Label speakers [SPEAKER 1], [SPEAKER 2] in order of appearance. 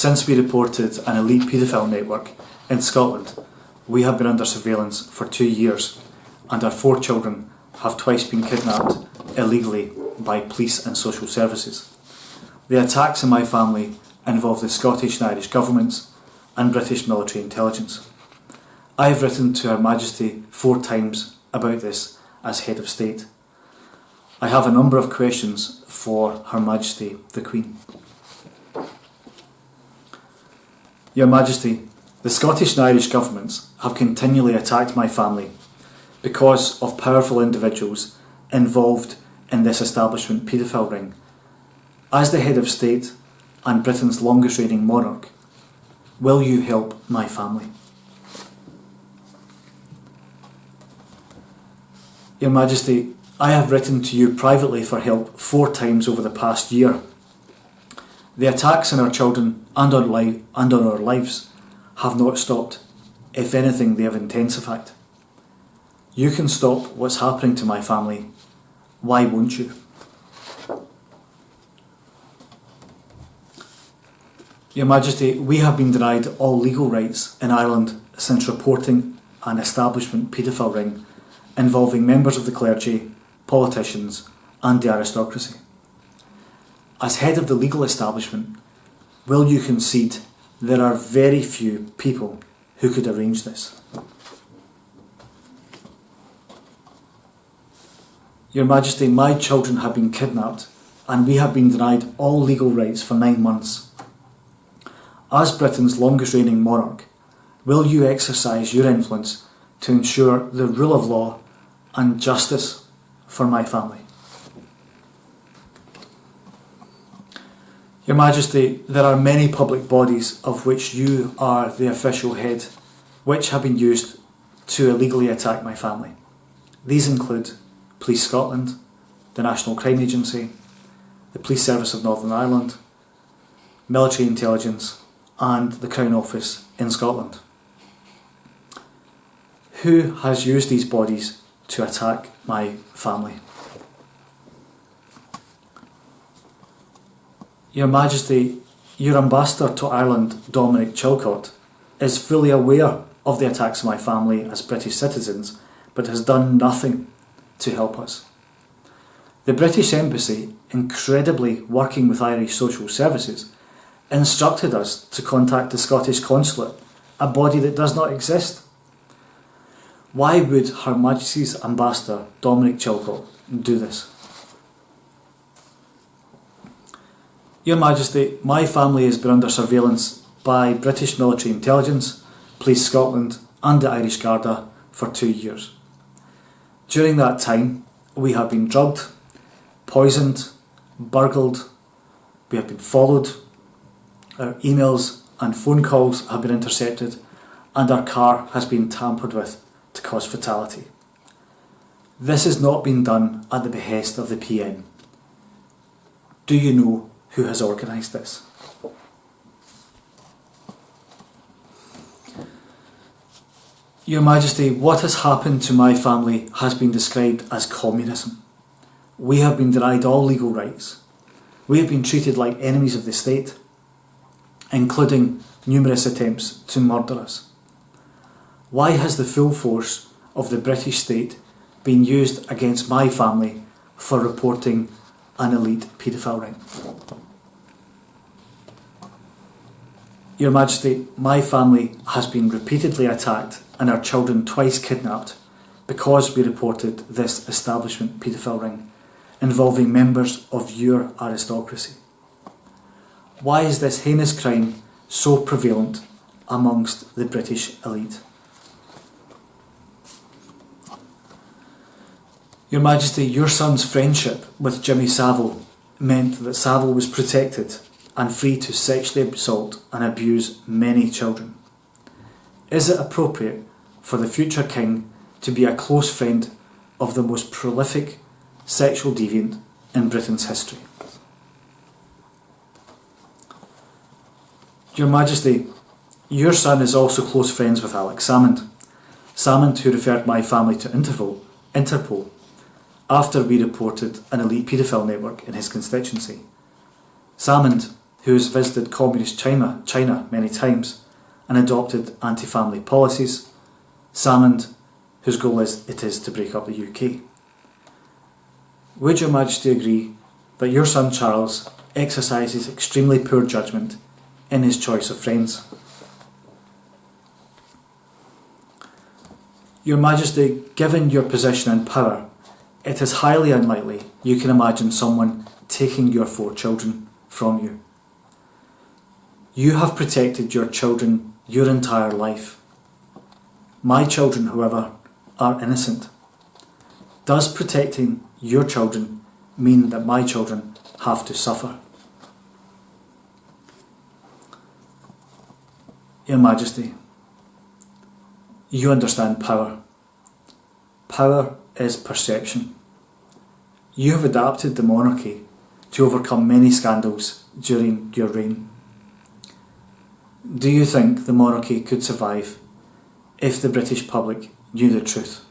[SPEAKER 1] Since we reported an elite paedophile network in Scotland, we have been under surveillance for 2 years, and our 4 children have twice been kidnapped illegally by police and social services. The attacks in my family involve the Scottish and Irish governments and British military intelligence. I have written to Her Majesty 4 times about this as Head of State. I have a number of questions for Her Majesty the Queen. Your Majesty, the Scottish and Irish governments have continually attacked my family because of powerful individuals involved in this establishment paedophile ring. As the Head of State and Britain's longest reigning monarch, will you help my family? Your Majesty, I have written to you privately for help 4 times over the past year. The attacks on our children and on our lives have not stopped. If anything, they have intensified. You can stop what's happening to my family. Why won't you? Your Majesty, we have been denied all legal rights in Ireland since reporting an establishment paedophile ring involving members of the clergy, politicians and the aristocracy. As head of the legal establishment, will you concede there are very few people who could arrange this? Your Majesty, my children have been kidnapped and we have been denied all legal rights for 9 months. As Britain's longest reigning monarch, will you exercise your influence to ensure the rule of law and justice for my family? Your Majesty, there are many public bodies of which you are the official head, which have been used to illegally attack my family. These include Police Scotland, the National Crime Agency, the Police Service of Northern Ireland, Military Intelligence and the Crown Office in Scotland. Who has used these bodies to attack my family? Your Majesty, your Ambassador to Ireland, Dominic Chilcott, is fully aware of the attacks on my family as British citizens, but has done nothing to help us. The British Embassy, incredibly working with Irish social services, instructed us to contact the Scottish Consulate, a body that does not exist. Why would Her Majesty's Ambassador, Dominic Chilcott, do this? Your Majesty, my family has been under surveillance by British military intelligence, Police Scotland and the Irish Garda for 2 years. During that time, we have been drugged, poisoned, burgled, we have been followed, our emails and phone calls have been intercepted, and our car has been tampered with to cause fatality. This has not been done at the behest of the PM. Do you know who has organised this? Your Majesty, what has happened to my family has been described as communism. We have been denied all legal rights. We have been treated like enemies of the state, including numerous attempts to murder us. Why has the full force of the British state been used against my family for reporting an elite paedophile ring? Your Majesty, my family has been repeatedly attacked and our children twice kidnapped because we reported this establishment paedophile ring involving members of your aristocracy. Why is this heinous crime so prevalent amongst the British elite? Your Majesty, your son's friendship with Jimmy Savile meant that Savile was protected and free to sexually assault and abuse many children. Is it appropriate for the future king to be a close friend of the most prolific sexual deviant in Britain's history? Your Majesty, your son is also close friends with Alex Salmond. Salmond, who referred my family to Interpol after we reported an elite paedophile network in his constituency. Salmond who has visited communist China many times and adopted anti-family policies, Salmond, whose goal it is to break up the UK. Would Your Majesty agree that your son Charles exercises extremely poor judgment in his choice of friends? Your Majesty, given your position and power, it is highly unlikely you can imagine someone taking your 4 children from you. You have protected your children your entire life. My children, however, are innocent. Does protecting your children mean that my children have to suffer? Your Majesty, you understand power. Power is perception. You have adapted the monarchy to overcome many scandals during your reign. Do you think the monarchy could survive if the British public knew the truth?